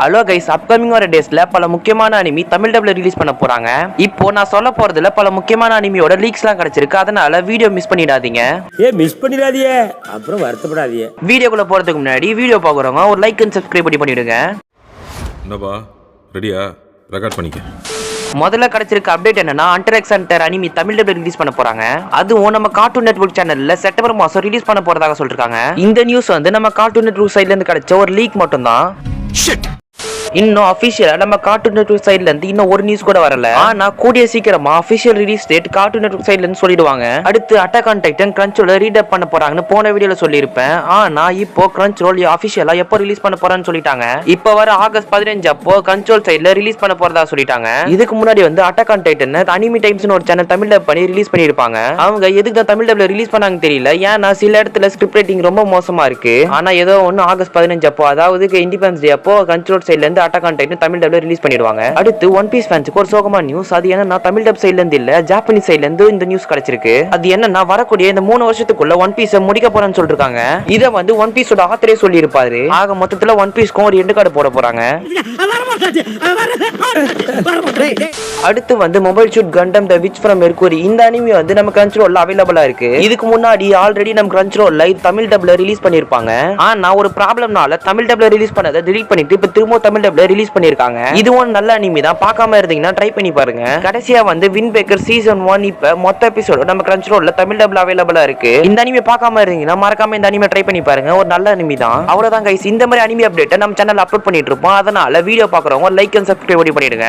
Hello guys, upcoming வர டேஸ்ல பல முக்கியமான அனிமி தமிழ் டப்ல ரிலீஸ் பண்ண போறாங்க. இப்போ நான் சொல்ல போறதுல பல முக்கியமான அனிமியோட லீக்ஸ்லாம் கிடைச்சிருக்கு. அதனால வீடியோ மிஸ் பண்ணிடாதீங்க. மிஸ் பண்ணிடாதீங்க, அப்புறம் வருத்தப்படாதீங்க. வீடியோக்குள்ள போறதுக்கு முன்னாடி வீடியோ பாக்குறவங்க ஒரு லைக் அண்ட் சப்ஸ்கிரைப் பண்ணிடுங்க. என்னப்பா ரெடியா? ரெக்கார்ட் பண்ணிக்க. முதல்ல கிடைச்சிருக்க அப்டேட் என்னன்னா, Hunter x Hunter anime Tamil டப்ல ரிலீஸ் பண்ண போறாங்க. அதுவும் நம்ம கார்ட்டூன் நெட்வொர்க் சேனல்ல செப்டம்பர் மாசம் ரிலீஸ் பண்ண போறதாக சொல்லிருக்காங்க. இந்த நியூஸ் வந்து நம்ம கார்ட்டூன் நெட்வொர்க் சைடுல இருந்து கிடைச்ச ஒரு லீக் மட்டும் தான். இன்னும் அபிஷியலா நம்ம கார்ட்டூன் நெட்வொர்க் சைடுல இருந்து இன்னும் ஒரு நியூஸ் கூட வரல. ஆனா கூடிய சீக்கிரமா official release date cartoon network சைடுல இருந்து சொல்லிடுவாங்க. அடுத்து அட்டாக் ஆன் டைட்டன் கிரன்ச்ரோல ரீடப் பண்ண போறாங்கன்னு போன வீடியோல சொல்லியிருப்பேன். ஆனா இப்போ கிரன்ச்ரோல் அபிஷியலா எப்போ ரிலீஸ் பண்ண போறான்னு சொல்லிட்டாங்க. இப்போ வர ஆகஸ்ட் 15 அப்போ கிரன்ச்ரோல் சைடுல ரிலீஸ் பண்ண போறதா சொல்லிட்டாங்க. இதுக்கு முன்னாடி வந்து அட்டாக் ஆன் டைட்டன் அனிமி டைம்ஸ்னு ஒரு சேனல் தமிழ் டப் பண்ணி ரிலீஸ் பண்ணிருப்பாங்க. அவங்க எதுக்கு தான் தமிழ் டப்ல ரிலீஸ் பண்ணாங்க தெரியல. ஏன்னா சில இடத்துல ஸ்கிரிப்ட் ரைட்டிங் ரொம்ப மோசமா இருக்கு. ஆனா ஏதோ ஒன்னு ஆகஸ்ட் 15 அப்போ, அதாவது இண்டிபெண்டன்ஸ் டே அப்போ கிரன்ச்ரோல் சைடுல இருந்து அட்டாக் ஆன் டைட்டன் தமிழ் டப்ல ரிலீஸ் பண்ணிடுவாங்க. அடுத்து ஒன் பீஸ் ஃபேன்ஸ்க்கு ஒரு சோகமான நியூஸ். அது என்னன்னா, தமிழ் டப் சைடுல இருந்து இல்ல, ஜாப்பனீஸ் சைடுல இருந்து இந்த நியூஸ் கிடைச்சிருக்கு. அது என்னன்னா, வரக்கூடிய இந்த 3 வருஷத்துக்குள்ள ஒன் பீஸ் முடிக்க போறேன்னு சொல்லிருக்காங்க. இத வந்து ஒன் பீஸோட ஆத்தரே சொல்லி இருப்பாரு. ஆக மொத்தத்துல ஒன் பீஸ்க்கும் ஒரு எண்டு கார்டு போட போறாங்க. அடுத்து வந்து மொபைல் ஷூட் கண்டம் தி விச் ஃப்ரம் மெர்க்குரி. இந்த அனிமி வந்து நம்ம கிரன்ச்ரோல்ல அவைலபிளா இருக்கு. இதுக்கு முன்னாடி ஆல்ரெடி நம்ம கிரன்ச்ரோல்ல தமிழ் டப்ல ரிலீஸ் பண்ணிருப்பாங்க. ஆனா ஒரு ப்ராப்ளம்னால தமிழ் டப்ல ரிலீஸ் பண்ணதை delete பண்ணிட்டு இப்ப திரும்ப தமிழ் டப்ல ரிலீஸ் பண்ணிருக்காங்க. இது ஒரு நல்ல அனிமி தான், பார்க்காம இருந்தீங்கன்னா ட்ரை பண்ணி பாருங்க. கடைசியா வந்து வின் பேக்கர் சீசன் 1 இப்ப மொத்த எபிசோட் நம்ம கிரன்ச்ரோல்ல தமிழ் டப்ல அவைலபிளா இருக்கு. இந்த அனிமி பார்க்காம இருந்தீங்கன்னா மறக்காம இந்த அனிமி ட்ரை பண்ணி பாருங்க. ஒரு நல்ல அனிமி தான். அவ்வளவுதான் கைஸ், இந்த மாதிரி அனிமி அப்டேட் நம்ம சேனல்ல அப்லோட் பண்ணிட்டு இருப்போம். அதனால வீடியோ பார்க்குறவங்க லைக் அண்ட் சப்ஸ்கிரைப் பண்ணிடுங்க.